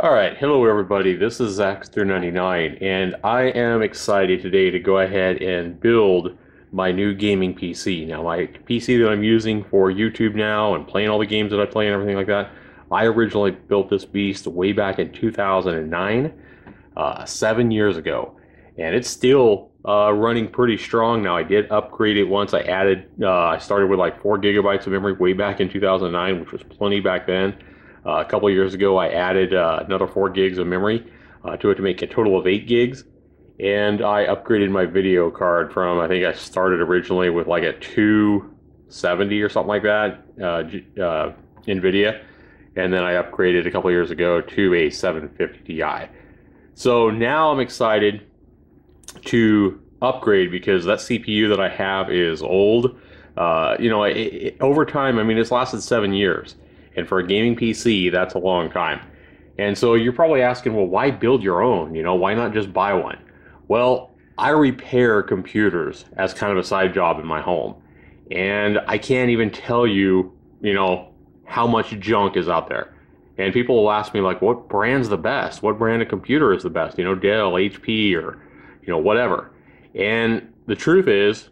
All right, hello everybody. This is Zaxter99, and I am excited today to go ahead and build my new gaming PC. Now, my PC that I'm using for YouTube now and playing all the games that I play and everything like that, I originally built this beast way back in 2009, 7 years ago, and it's still running pretty strong now. I did upgrade it once. I started with like 4 gigabytes of memory way back in 2009, which was plenty back then. A couple of years ago, I added another 4 gigs of memory to it to make a total of 8 gigs. And I upgraded my video card from, I think I started originally with like a 270 or something like that, NVIDIA. And then I upgraded a couple of years ago to a 750 Ti. So now I'm excited to upgrade because that CPU that I have is old. Over time, I mean, it's lasted 7 years. And for a gaming PC, that's a long time. And so you're probably asking, well, why build your own? Why not just buy one? Well, I repair computers as kind of a side job in my home. And I can't even tell you, how much junk is out there. And people will ask me, like, what brand's the best? What brand of computer is the best? Dell, HP, or, whatever. And the truth is,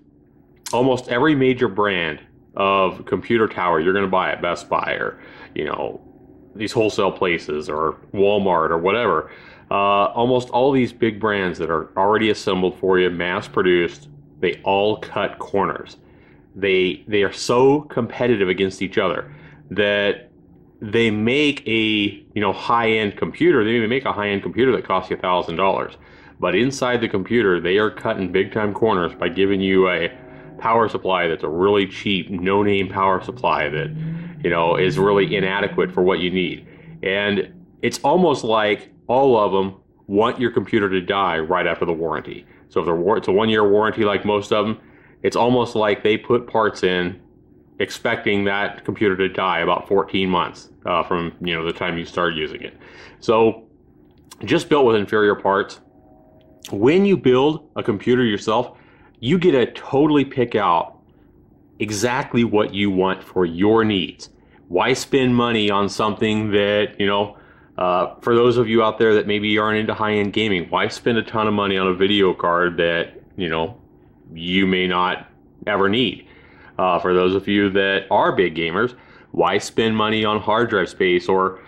almost every major brand of computer tower you're going to buy at Best Buy or these wholesale places or Walmart or whatever, almost all these big brands that are already assembled for you, mass produced, they all cut corners. They are so competitive against each other that they make a high-end computer. They even make a high-end computer that costs you $1,000, but inside the computer they are cutting big time corners by giving you a power supply that's a really cheap, no-name power supply that, is really inadequate for what you need. And it's almost like all of them want your computer to die right after the warranty. So if it's a 1-year warranty like most of them, it's almost like they put parts in expecting that computer to die about 14 months from, the time you start using it. So just built with inferior parts. When you build a computer yourself, you get to totally pick out exactly what you want for your needs. Why spend money on something that, for those of you out there that maybe aren't into high-end gaming, why spend a ton of money on a video card that, you may not ever need? For those of you that are big gamers, why spend money on hard drive space or,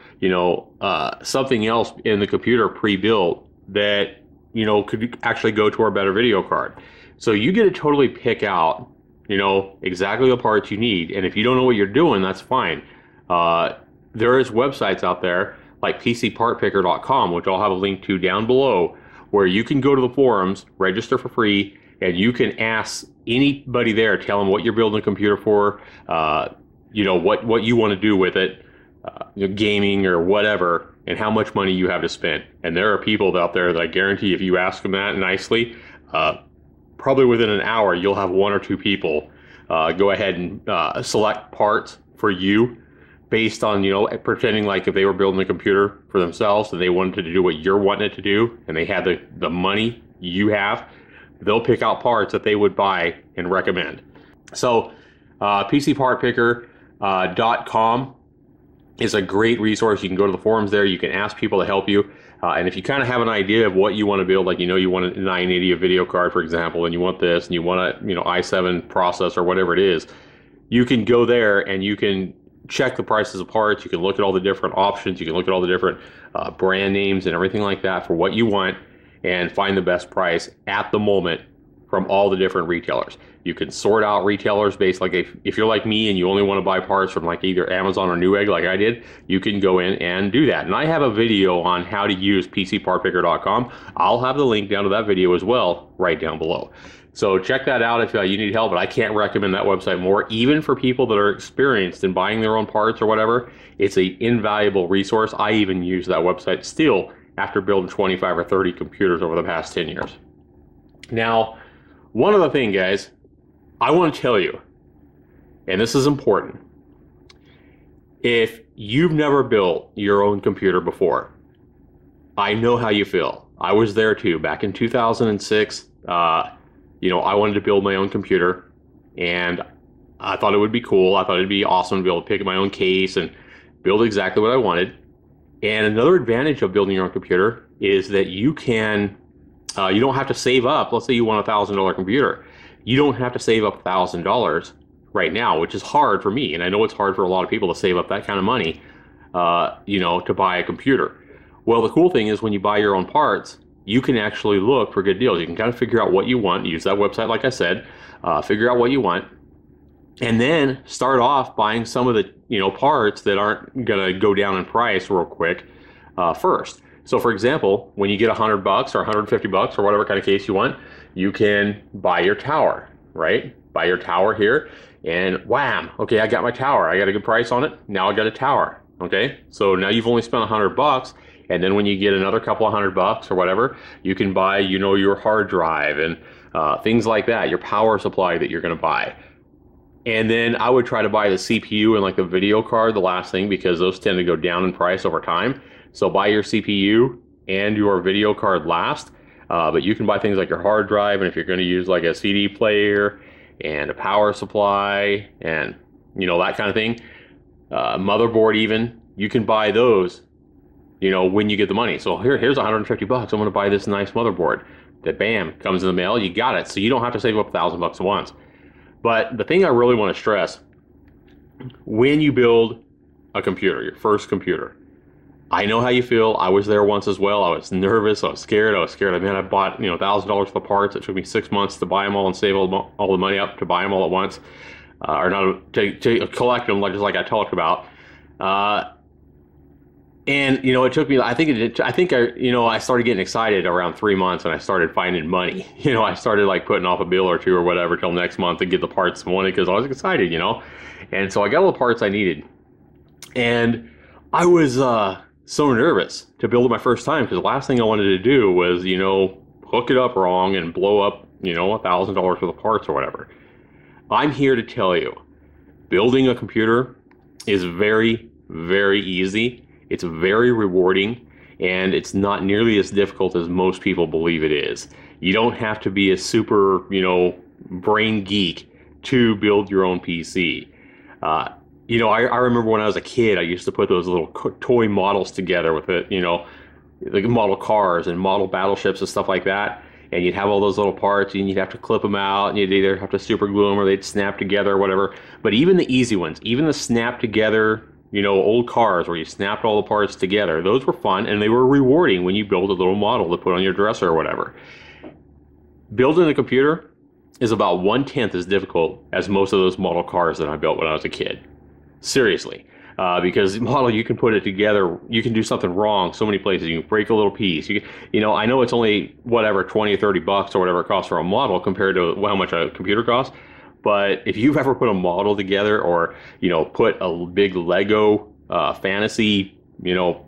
something else in the computer pre-built that, could actually go to our better video card? So you get to totally pick out, exactly the parts you need. And if you don't know what you're doing, that's fine. There is websites out there like PCPartPicker.com, which I'll have a link to down below, where you can go to the forums, register for free, and you can ask anybody there, tell them what you're building a computer for, what you want to do with it, gaming or whatever, and how much money you have to spend. And there are people out there that I guarantee if you ask them that nicely, probably within an hour, you'll have 1 or 2 people go ahead and select parts for you based on, pretending like if they were building a computer for themselves and they wanted to do what you're wanting it to do and they had the money you have, they'll pick out parts that they would buy and recommend. So PCPartPicker.com is a great resource. You can go to the forums there. You can ask people to help you. And if you kind of have an idea of what you want to build, like, you want a 980 a video card, for example, and you want this, and you want a, i7 processor, whatever it is, you can go there and you can check the prices of parts. You can look at all the different options. You can look at all the different brand names and everything like that for what you want and find the best price at the moment from all the different retailers. You can sort out retailers based, like if you're like me and you only want to buy parts from like either Amazon or Newegg like I did, you can go in and do that. And I have a video on how to use PCPartPicker.com. I'll have the link down to that video as well right down below. So check that out if you need help, but I can't recommend that website more. Even for people that are experienced in buying their own parts or whatever, it's an invaluable resource. I even use that website still after building 25 or 30 computers over the past 10 years. Now, one other thing, guys, I want to tell you, and this is important, if you've never built your own computer before, I know how you feel. I was there too. Back in 2006, I wanted to build my own computer, and I thought it would be cool. I thought it'd be awesome to be able to pick up my own case and build exactly what I wanted. And another advantage of building your own computer is that you can, you don't have to save up. Let's say you want $1,000 computer. You don't have to save up $1,000 right now, which is hard for me. And I know it's hard for a lot of people to save up that kind of money, to buy a computer. Well, the cool thing is when you buy your own parts, you can actually look for good deals. You can kind of figure out what you want, use that website like I said, figure out what you want, and then start off buying some of the parts that aren't going to go down in price real quick first. So for example, when you get $100 or $150 or whatever kind of case you want, you can buy your tower, right? Buy your tower here and wham, okay, I got my tower. I got a good price on it. Now I got a tower, okay? So now you've only spent $100, and then when you get another couple of $100 or whatever, you can buy, your hard drive and things like that, your power supply that you're going to buy. And then I would try to buy the CPU and like the video card, the last thing, because those tend to go down in price over time. So buy your CPU and your video card last, but you can buy things like your hard drive, and if you're going to use like a CD player and a power supply and that kind of thing, motherboard even, you can buy those when you get the money. So here's $150. I'm going to buy this nice motherboard that bam comes in the mail. You got it. So you don't have to save up $1,000 at once. But the thing I really want to stress, when you build a computer, your first computer, I know how you feel. I was there once as well. I was nervous. I was scared. I bought $1,000 worth of parts. It took me 6 months to buy them all and save all the money up to buy them all at once, or not to collect them, just like I talked about. And it took me. I started getting excited around 3 months, and I started finding money. I started like putting off a bill or two or whatever till next month to get the parts I wanted because I was excited. And so I got all the parts I needed, and I was so nervous to build it my first time because the last thing I wanted to do was hook it up wrong and blow up $1,000 worth of parts or whatever. I'm here to tell you, building a computer is very, very easy. It's very rewarding, and it's not nearly as difficult as most people believe it is. You don't have to be a super, brain geek to build your own PC. I remember when I was a kid, I used to put those little toy models together with it, like model cars and model battleships and stuff like that. And you'd have all those little parts, and you'd have to clip them out, and you'd either have to super glue them or they'd snap together or whatever. But even the easy ones, even the snap together, old cars where you snapped all the parts together, those were fun, and they were rewarding when you build a little model to put on your dresser or whatever. Building a computer is about 1/10 as difficult as most of those model cars that I built when I was a kid. Seriously. Because model, you can put it together, you can do something wrong so many places. You can break a little piece. I know it's only whatever, 20 or 30 bucks or whatever it costs for a model compared to how much a computer costs. But if you've ever put a model together or, put a big Lego fantasy,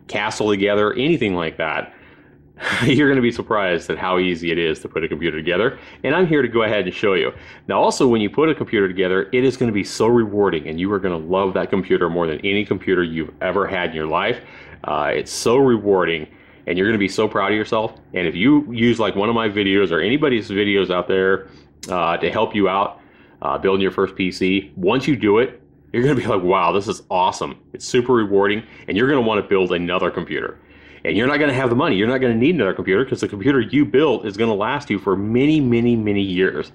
castle together, anything like that, you're going to be surprised at how easy it is to put a computer together. And I'm here to go ahead and show you. Now, also, when you put a computer together, it is going to be so rewarding, and you are going to love that computer more than any computer you've ever had in your life. It's so rewarding, and you're going to be so proud of yourself. And if you use like one of my videos or anybody's videos out there to help you out, building your first PC, once you do it, you're going to be like, wow, this is awesome. It's super rewarding, and you're going to want to build another computer. And you're not going to have the money. You're not going to need another computer because the computer you built is going to last you for many, many, many years.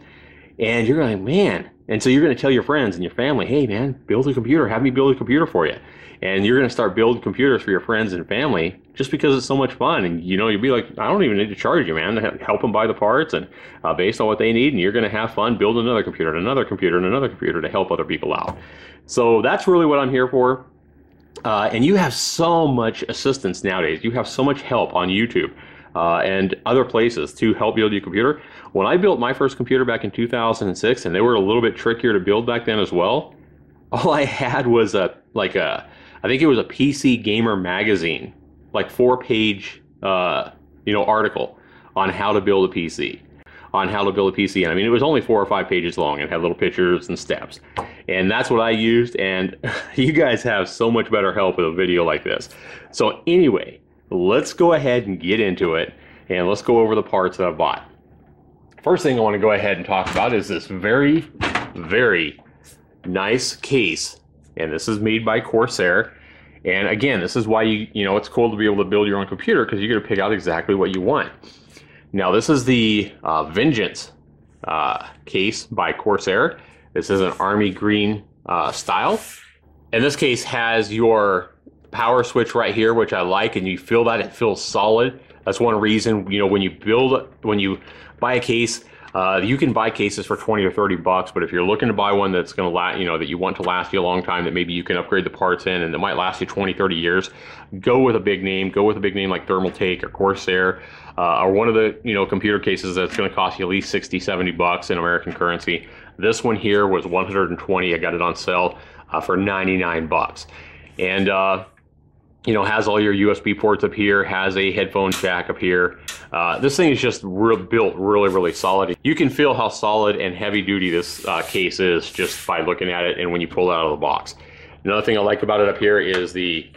And you're going, man. And so you're going to tell your friends and your family, hey, man, build a computer. Have me build a computer for you. And you're going to start building computers for your friends and family just because it's so much fun. And, you'll be like, I don't even need to charge you, man. Help them buy the parts and based on what they need. And you're going to have fun building another computer and another computer and another computer to help other people out. So that's really what I'm here for. And you have so much assistance nowadays. You have so much help on YouTube and other places to help build your computer. When I built my first computer back in 2006, and they were a little bit trickier to build back then as well, all I had was I think it was a PC Gamer magazine, like 4-page, article on how to build a PC. And I mean, it was only 4 or 5 pages long and had little pictures and steps. And that's what I used, and you guys have so much better help with a video like this. So anyway, let's go ahead and get into it, and let's go over the parts that I bought. First thing I want to go ahead and talk about is this very, very nice case, and this is made by Corsair. And again, this is why it's cool to be able to build your own computer, because you're going to pick out exactly what you want. Now, this is the Vengeance case by Corsair. This is an army green style. And this case has your power switch right here, which I like, and you feel that it feels solid. That's one reason, when you buy a case, you can buy cases for 20 or 30 bucks, but if you're looking to buy one that's going to last, that you want to last you a long time, that maybe you can upgrade the parts in and it might last you 20, 30 years, go with a big name. Go with a big name like Thermaltake or Corsair, or one of the, computer cases that's going to cost you at least 60, 70 bucks in American currency. This one here was 120. I got it on sale for 99 bucks. And, has all your USB ports up here, has a headphone jack up here. This thing is just built really, really solid. You can feel how solid and heavy duty this case is just by looking at it and when you pull it out of the box. Another thing I like about it up here is the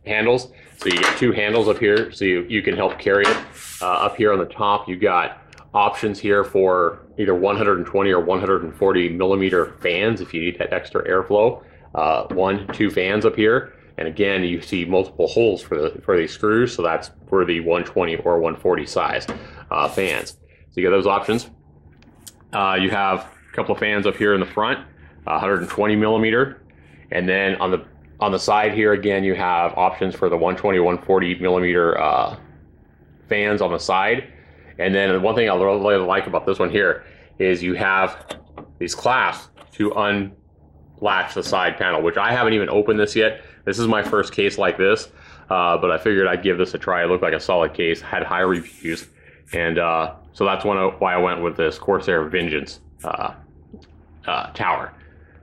handles. So you get two handles up here so you can help carry it. Up here on the top, you got options here for either 120 or 140 millimeter fans if you need that extra airflow. 2 fans up here. And again, you see multiple holes for these screws, so that's for the 120 or 140 size fans. So you get those options. You have a couple of fans up here in the front, 120 millimeter, and then on the side here again, you have options for the 120, 140 millimeter fans on the side. And then one thing I really like about this one here is you have these clasps to unlatch the side panel, which I haven't even opened this yet. This is my first case like this, but I figured I'd give this a try. It looked like a solid case, had high reviews, and so that's why I went with this Corsair Vengeance tower.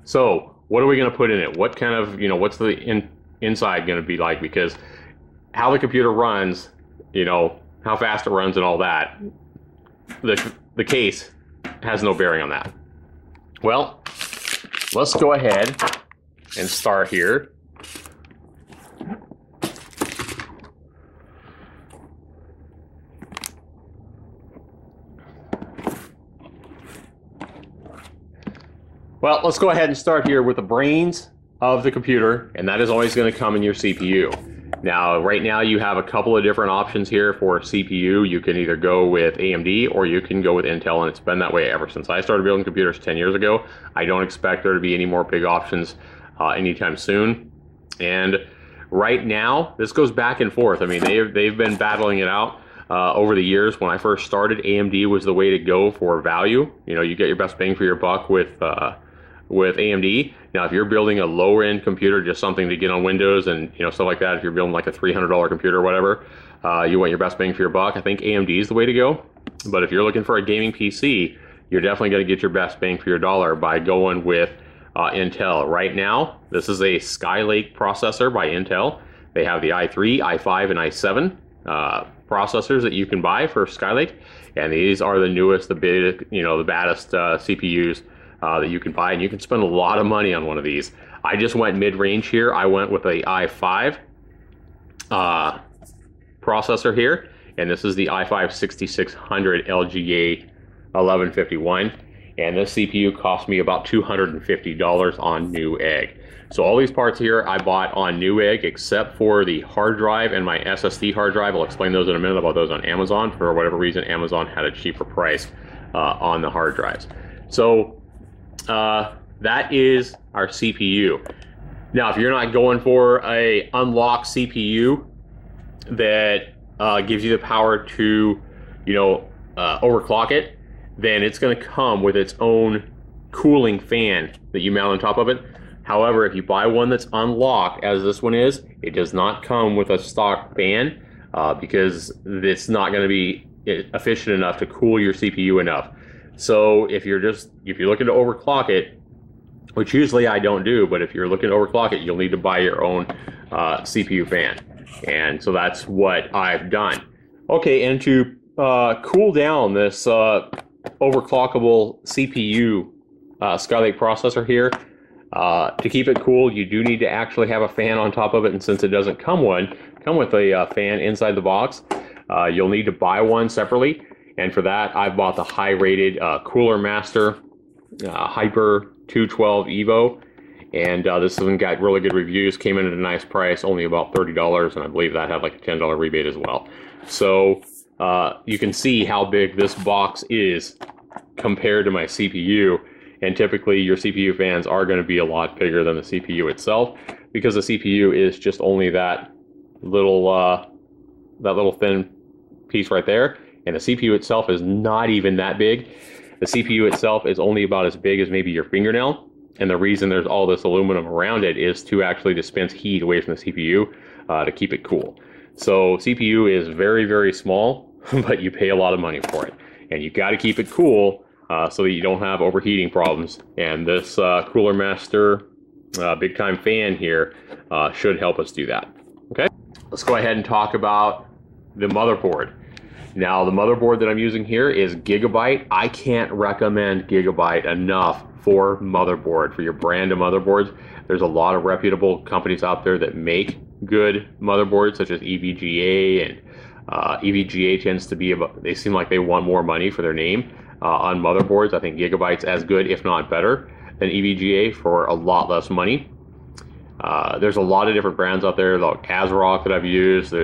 So what are we going to put in it? What kind of, what's the inside going to be like? Because how the computer runs, how fast it runs and all that, the case has no bearing on that. Well, let's go ahead and start here. Well, let's go ahead and start here with the brains of the computer, and that is always going to come in your CPU. Now, right now you have a couple of different options here for CPU. You can either go with AMD or you can go with Intel, and it's been that way ever since I started building computers 10 years ago. I don't expect there to be any more big options anytime soon. And right now, this goes back and forth. I mean, they've been battling it out over the years. When I first started, AMD was the way to go for value. You get your best bang for your buck with AMD. Now, if you're building a lower end computer, just something to get on Windows and stuff like that, if you're building like a $300 computer or whatever, you want your best bang for your buck, I think AMD is the way to go. But if you're looking for a gaming PC, you're definitely going to get your best bang for your dollar by going with Intel. Right now, this is a Skylake processor by Intel. They have the i3, i5, and i7 processors that you can buy for Skylake, and these are the newest, the baddest CPUs that you can buy, and you can spend a lot of money on one of these. I just went mid-range here. I went with a i5 processor here, and this is the i5 6600 LGA 1151, and this CPU cost me about $250 on Newegg. So all these parts here I bought on Newegg, except for the hard drive and my SSD hard drive. I'll explain those in a minute about those on Amazon. For whatever reason, Amazon had a cheaper price on the hard drives. So that is our CPU. Now, if you're not going for a unlocked CPU that gives you the power to, overclock it, then it's going to come with its own cooling fan that you mount on top of it. However, if you buy one that's unlocked, as this one is, it does not come with a stock fan because it's not going to be efficient enough to cool your CPU enough. So if you're looking to overclock it, which usually I don't do, but if you're looking to overclock it, you'll need to buy your own CPU fan. And so that's what I've done. Okay, and to cool down this overclockable CPU Skylake processor here, to keep it cool, you do need to actually have a fan on top of it, and since it doesn't come with a fan inside the box, you'll need to buy one separately. And for that, I've bought the high-rated Cooler Master Hyper 212 Evo, And this one got really good reviews, came in at a nice price, only about $30, and I believe that had like a $10 rebate as well. So you can see how big this box is compared to my CPU. And typically your CPU fans are going to be a lot bigger than the CPU itself, because the CPU is just only that little thin piece right there, and the CPU itself is not even that big. The CPU itself is only about as big as maybe your fingernail, and the reason there's all this aluminum around it is to actually dispense heat away from the CPU to keep it cool. So CPU is very, very small, but you pay a lot of money for it, and you got to keep it cool so that you don't have overheating problems. And this Cooler Master big time fan here should help us do that. Okay, let's go ahead and talk about the motherboard. Now, the motherboard that I'm using here is Gigabyte. I can't recommend Gigabyte enough for motherboard, for your brand of motherboards. There's a lot of reputable companies out there that make good motherboards, such as EVGA, and EVGA tends to be about, they seem like they want more money for their name on motherboards. I think Gigabyte's as good, if not better, than EVGA for a lot less money. There's a lot of different brands out there, like ASRock that I've used,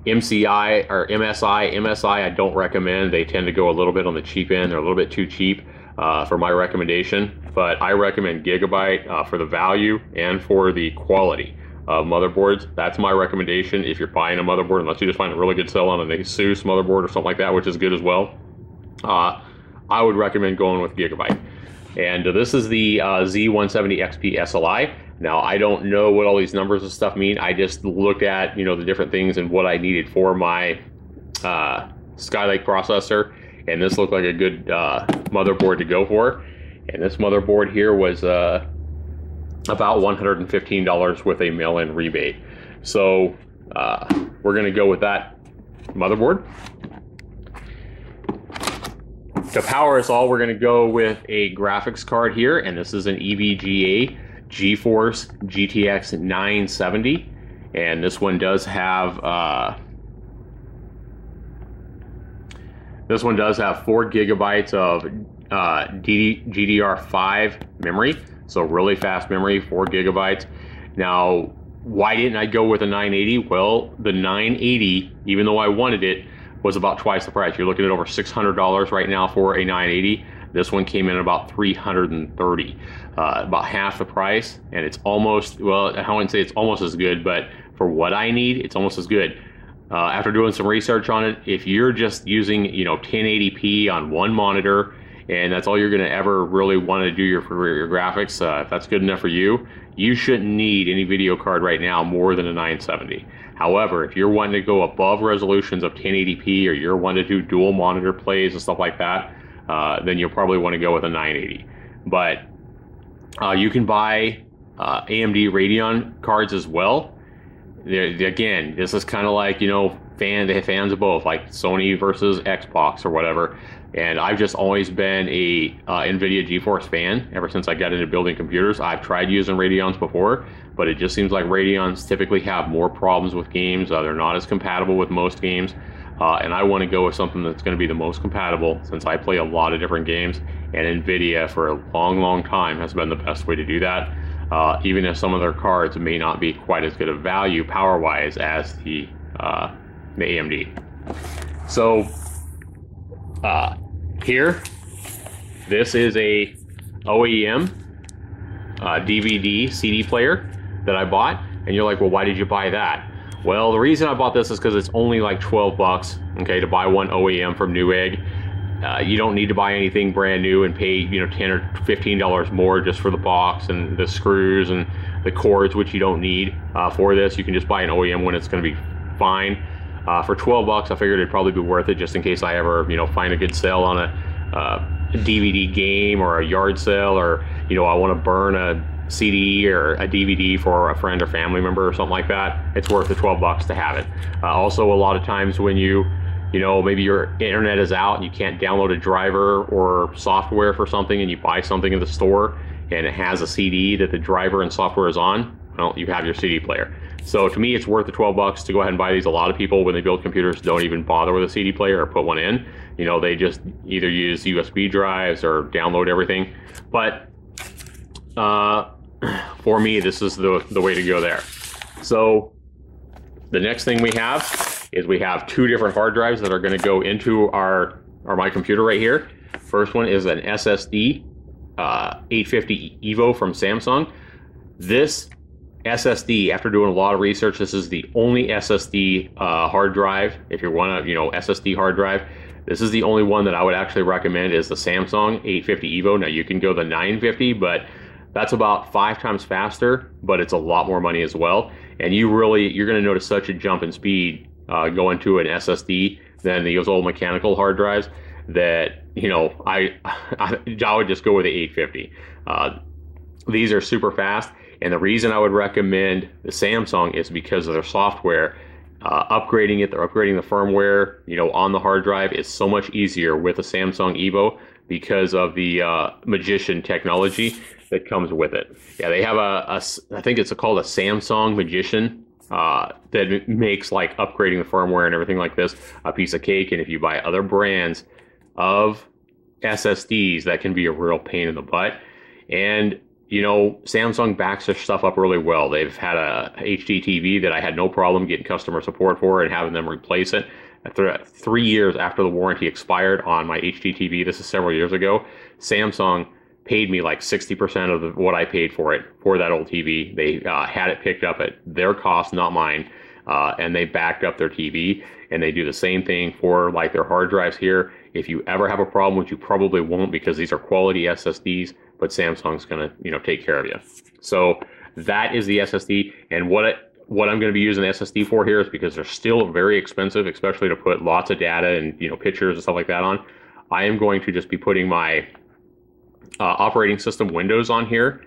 MCI or MSI I don't recommend. They tend to go a little bit on the cheap end. They're a little bit too cheap for my recommendation, but I recommend Gigabyte for the value and for the quality of motherboards. That's my recommendation if you're buying a motherboard, unless you just find a really good sale on an Asus motherboard or something like that, which is good as well. I would recommend going with Gigabyte. And this is the Z170 XP SLI. Now, I don't know what all these numbers and stuff mean. I just looked at, you know, the different things and what I needed for my Skylake processor, and this looked like a good motherboard to go for. And this motherboard here was about $115 with a mail-in rebate. So we're going to go with that motherboard. To power us all, we're going to go with a graphics card here, and this is an EVGA GeForce GTX 970, and this one does have 4 gigabytes of GDDR5 memory, so really fast memory, 4 gigabytes. Now, why didn't I go with a 980? Well, the 980, even though I wanted it, was about twice the price. You're looking at over $600 right now for a 980. This one came in at about $330, about half the price, and it's almost, well, I wouldn't say it's almost as good, but for what I need, it's almost as good. After doing some research on it, if you're just using, you know, 1080p on one monitor, and that's all you're going to ever really want to do for your graphics, if that's good enough for you, you shouldn't need any video card right now more than a 970. However, if you're wanting to go above resolutions of 1080p, or you're wanting to do dual monitor plays and stuff like that, then you'll probably want to go with a 980. But you can buy AMD Radeon cards as well. Again, this is kind of like, you know, fans of both, like Sony versus Xbox or whatever. And I've just always been a NVIDIA GeForce fan ever since I got into building computers. I've tried using Radeons before, but it just seems like Radeons typically have more problems with games. They're not as compatible with most games. And I want to go with something that's going to be the most compatible, since I play a lot of different games, and NVIDIA for a long, long time has been the best way to do that. Even if some of their cards may not be quite as good of value power-wise as the AMD. So here, this is a OEM DVD CD player that I bought, and you're like, well, why did you buy that? Well, the reason I bought this is because it's only like 12 bucks, okay, to buy one OEM from Newegg. You don't need to buy anything brand new and pay, you know, $10 or $15 more just for the box and the screws and the cords, which you don't need for this. You can just buy an OEM one. It's going to be fine. For 12 bucks, I figured it'd probably be worth it, just in case I ever, you know, find a good sale on a DVD game, or a yard sale, or, you know, I want to burn a CD or a DVD for a friend or family member or something like that. It's worth the 12 bucks to have it. Also, a lot of times when you know, maybe your internet is out and you can't download a driver or software for something, and you buy something in the store and it has a CD that the driver and software is on, well, you have your CD player. So to me, it's worth the 12 bucks to go ahead and buy these. A lot of people, when they build computers, don't even bother with a CD player or put one in. You know, they just either use USB drives or download everything. But for me, this is the way to go there. So the next thing we have is we have two different hard drives that are going to go into my computer right here. First one is an SSD 850 EVO from Samsung. This SSD, after doing a lot of research, this is the only SSD hard drive. If you want to, SSD hard drive, this is the only one that I would actually recommend is the Samsung 850 EVO. Now you can go the 950, but that's about 5 times faster, but it's a lot more money as well. And you're going to notice such a jump in speed going to an SSD than those old mechanical hard drives that, I would just go with the 850. These are super fast. And the reason I would recommend the Samsung is because of their software. Upgrading it, they're upgrading the firmware, on the hard drive is so much easier with a Samsung EVO because of the Magician technology that comes with it. Yeah, they have I think it's called a Samsung Magician that makes like upgrading the firmware and everything like this a piece of cake. And if you buy other brands of SSDs, that can be a real pain in the butt. And Samsung backs their stuff up really well. They've had a HD TV that I had no problem getting customer support for and having them replace it. 3 years after the warranty expired on my HD TV, this is several years ago, Samsung paid me like 60% of what I paid for it, for that old TV. They had it picked up at their cost, not mine, and they backed up their TV, and they do the same thing for like their hard drives here. If you ever have a problem, which you probably won't because these are quality SSDs, but Samsung's going to take care of you. So that is the SSD. And what I'm going to be using the SSD for here is because they're still very expensive, especially to put lots of data and pictures and stuff like that on. I am going to just be putting my operating system Windows on here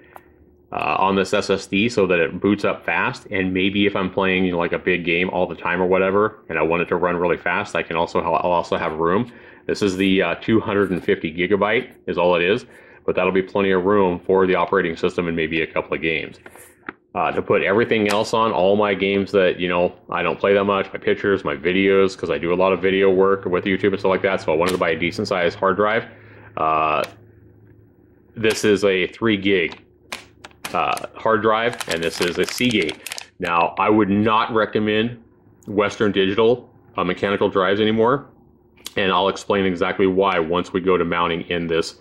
on this SSD so that it boots up fast. And maybe if I'm playing like a big game all the time or whatever, and I want it to run really fast, I'll also have room. This is the 250 gigabyte is all it is. But that'll be plenty of room for the operating system and maybe a couple of games. To put everything else on, all my games that, I don't play that much, my pictures, my videos, because I do a lot of video work with YouTube and stuff like that, so I wanted to buy a decent sized hard drive. This is a 3 gig hard drive, and this is a Seagate. Now, I would not recommend Western Digital mechanical drives anymore, and I'll explain exactly why once we go to mounting in this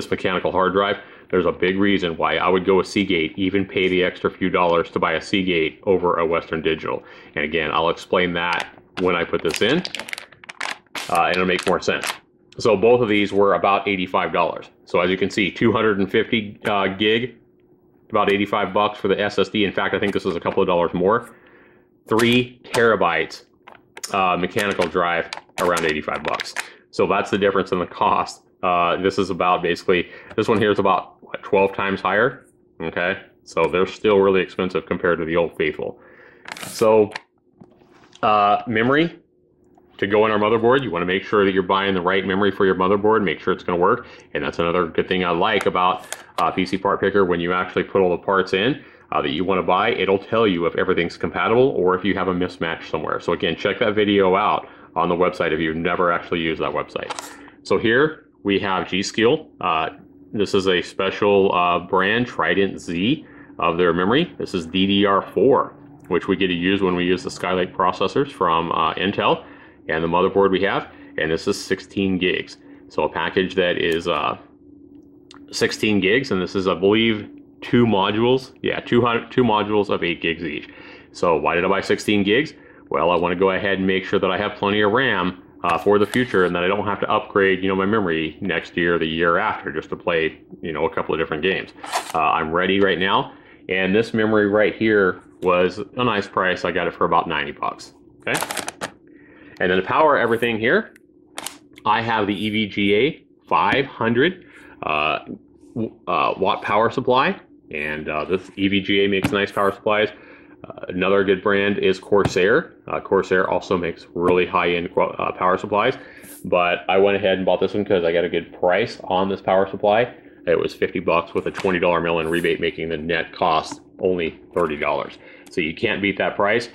mechanical hard drive. There's a big reason why I would go with Seagate, even pay the extra few dollars to buy a Seagate over a Western Digital. And again, I'll explain that when I put this in, and it'll make more sense. So both of these were about $85. So as you can see, 250 gig, about $85 for the SSD. In fact, I think this is a couple of dollars more. 3 terabytes mechanical drive, around $85. So that's the difference in the cost. This is about basically, this one here is about 12 times higher. Okay, so they're still really expensive compared to the old faithful. So memory to go in our motherboard, you want to make sure that you're buying the right memory for your motherboard, make sure it's going to work. And that's another good thing I like about PC Part Picker. When you actually put all the parts in that you want to buy, it'll tell you if everything's compatible or if you have a mismatch somewhere. So again, check that video out on the website if you've never actually used that website. So here we have G.Skill. This is a special brand, Trident Z, of their memory. This is DDR4, which we get to use when we use the Skylake processors from Intel, and the motherboard we have, and this is 16 gigs. So a package that is 16 gigs, and this is, I believe, 2 modules. Yeah, 2 modules of 8 gigs each. So why did I buy 16 gigs? Well, I want to go ahead and make sure that I have plenty of RAM for the future, and that I don't have to upgrade, my memory next year or the year after just to play, a couple of different games. I'm ready right now, and this memory right here was a nice price. I got it for about $90. Okay, and then to power everything here, I have the EVGA 500 watt power supply, and this EVGA makes nice power supplies. Another good brand is Corsair. Corsair also makes really high-end power supplies, but I went ahead and bought this one because I got a good price on this power supply. It was $50 with a $20 mail-in rebate, making the net cost only $30. So you can't beat that price.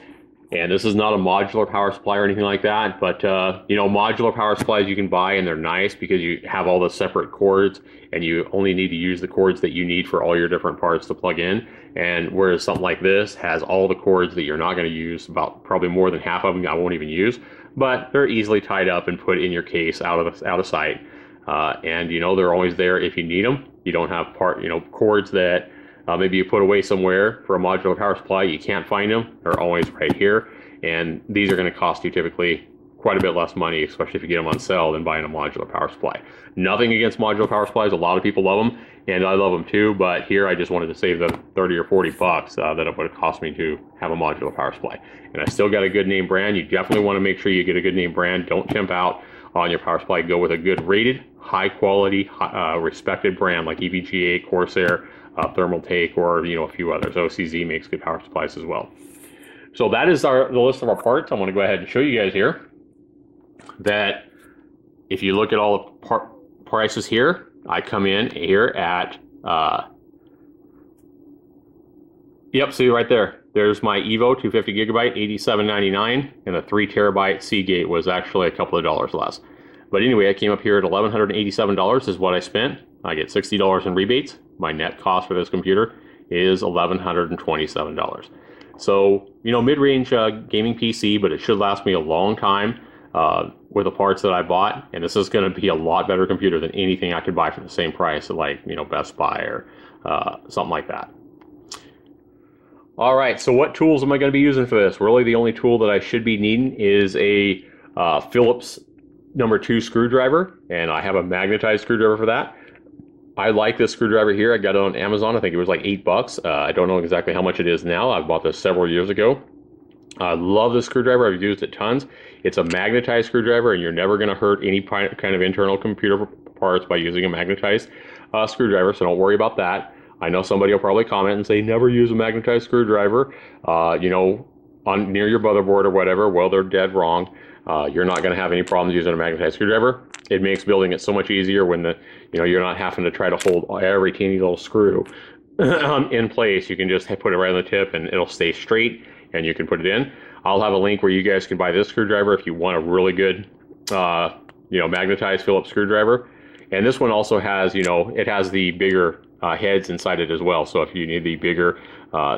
And this is not a modular power supply or anything like that, but you know, modular power supplies you can buy, and they're nice because you have all the separate cords, and you only need to use the cords that you need for all your different parts to plug in. And whereas something like this has all the cords that you're not going to use, about probably more than half of them I won't even use, but they're easily tied up and put in your case out of sight. And you know, they're always there if you need them. You don't have cords that maybe you put away somewhere for a modular power supply, you can't find them. They're always right here. And these are going to cost you typically quite a bit less money, especially if you get them on sale, than buying a modular power supply. Nothing against modular power supplies. A lot of people love them, and I love them too. But here I just wanted to save the 30 or 40 bucks that it would have cost me to have a modular power supply. And I still got a good name brand. You definitely want to make sure you get a good name brand. Don't chimp out on your power supply. Go with a good rated, high quality, respected brand like EVGA, Corsair, Thermaltake, or you know, a few others. OCZ makes good power supplies as well. So that is the list of our parts. I want to go ahead and show you guys here that if you look at all the prices here, I come in here at yep, see right there. There's my Evo 250 gigabyte, $87.99, and the 3 terabyte Seagate was actually a couple of dollars less. But anyway, I came up here at $1,187 is what I spent. I get $60 in rebates. My net cost for this computer is $1,127. So, you know, mid-range gaming PC, but it should last me a long time with the parts that I bought. And this is going to be a lot better computer than anything I could buy for the same price at, like, you know, Best Buy or something like that. All right, so what tools am I going to be using for this? Really, the only tool that I should be needing is a Phillips #2 screwdriver, and I have a magnetized screwdriver for that. I like this screwdriver here. I got it on Amazon. I think it was like $8. I don't know exactly how much it is now. I bought this several years ago. I love this screwdriver. I've used it tons. It's a magnetized screwdriver, and you're never going to hurt any kind of internal computer parts by using a magnetized screwdriver, so don't worry about that. I know somebody will probably comment and say, never use a magnetized screwdriver, you know, near your motherboard or whatever. Well, they're dead wrong. You're not going to have any problems using a magnetized screwdriver. It makes building it so much easier when you're not having to try to hold every teeny little screw in place. You can just put it right on the tip and it'll stay straight, and you can put it in. I'll have a link where you guys can buy this screwdriver if you want a really good, magnetized Phillips screwdriver. And this one also has, it has the bigger heads inside it as well. So if you need the bigger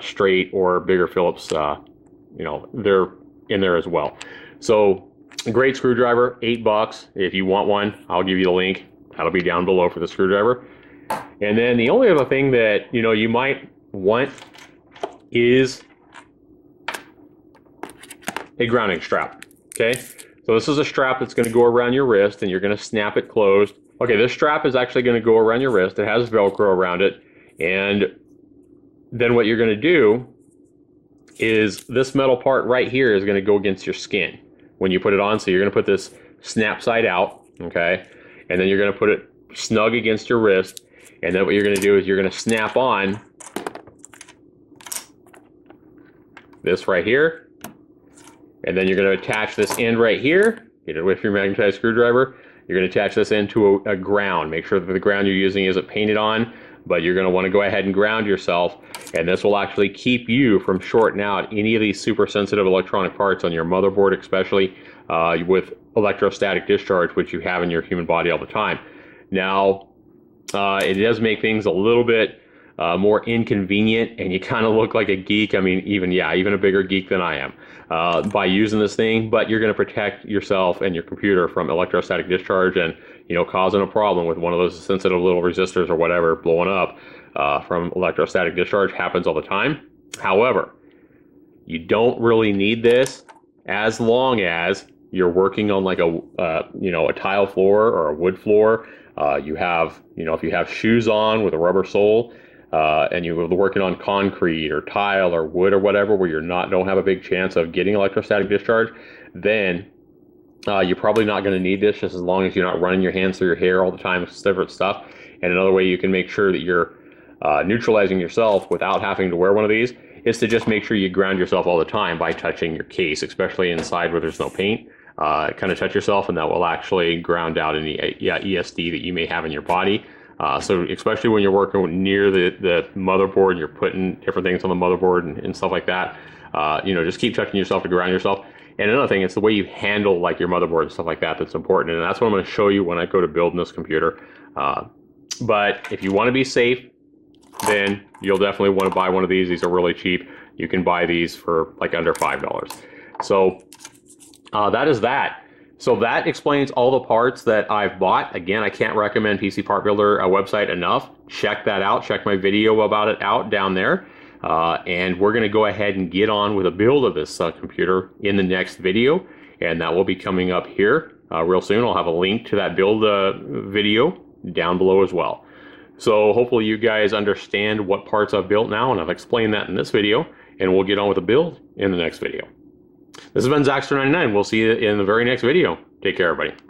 straight or bigger Phillips, they're in there as well. So great screwdriver, $8. If you want one, I'll give you the link. That'll be down below for the screwdriver. And then the only other thing that, you might want is a grounding strap. Okay. So this is a strap that's going to go around your wrist, and you're going to snap it closed. Okay, this strap is actually going to go around your wrist. It has Velcro around it. And then what you're going to do is this metal part right here is going to go against your skin when you put it on. So you're going to put this snap side out, okay? And then you're going to put it snug against your wrist. And then what you're going to do is you're going to snap on this right here. And then you're going to attach this end right here. Get it with your magnetized screwdriver. You're going to attach this into a ground. Make sure that the ground you're using isn't painted on, but you're going to want to go ahead and ground yourself, and this will actually keep you from shorting out any of these super sensitive electronic parts on your motherboard, especially with electrostatic discharge, which you have in your human body all the time. Now, it does make things a little bit more inconvenient, and you kind of look like a geek. I mean, even a bigger geek than I am by using this thing, but you're going to protect yourself and your computer from electrostatic discharge and, causing a problem with one of those sensitive little resistors or whatever blowing up from electrostatic discharge. Happens all the time. However, you don't really need this as long as you're working on like a tile floor or a wood floor. You have, if you have shoes on with a rubber sole, and you're working on concrete or tile or wood or whatever, where don't have a big chance of getting electrostatic discharge, then you're probably not going to need this, just as long as you're not running your hands through your hair all the time with different stuff. And another way you can make sure that you're neutralizing yourself without having to wear one of these is to just make sure you ground yourself all the time by touching your case, especially inside where there's no paint. Kind of touch yourself, and that will actually ground out any ESD that you may have in your body. So especially when you're working near the motherboard, you're putting different things on the motherboard and stuff like that, You know, just keep touching yourself to ground yourself. And another thing, it's the way you handle like your motherboard and stuff like that that's important. And that's what I'm going to show you when I go to building this computer. But if you want to be safe, then you'll definitely want to buy one of these. These are really cheap. You can buy these for like under $5. So that is that. So that explains all the parts that I've bought. Again, I can't recommend PC Part Builder website enough. Check that out. Check my video about it out down there. And we're going to go ahead and get on with a build of this computer in the next video. And that will be coming up here real soon. I'll have a link to that build video down below as well. So hopefully you guys understand what parts I've built now, and I've explained that in this video. And we'll get on with the build in the next video. This has been Zaxter99. We'll see you in the very next video. Take care, everybody.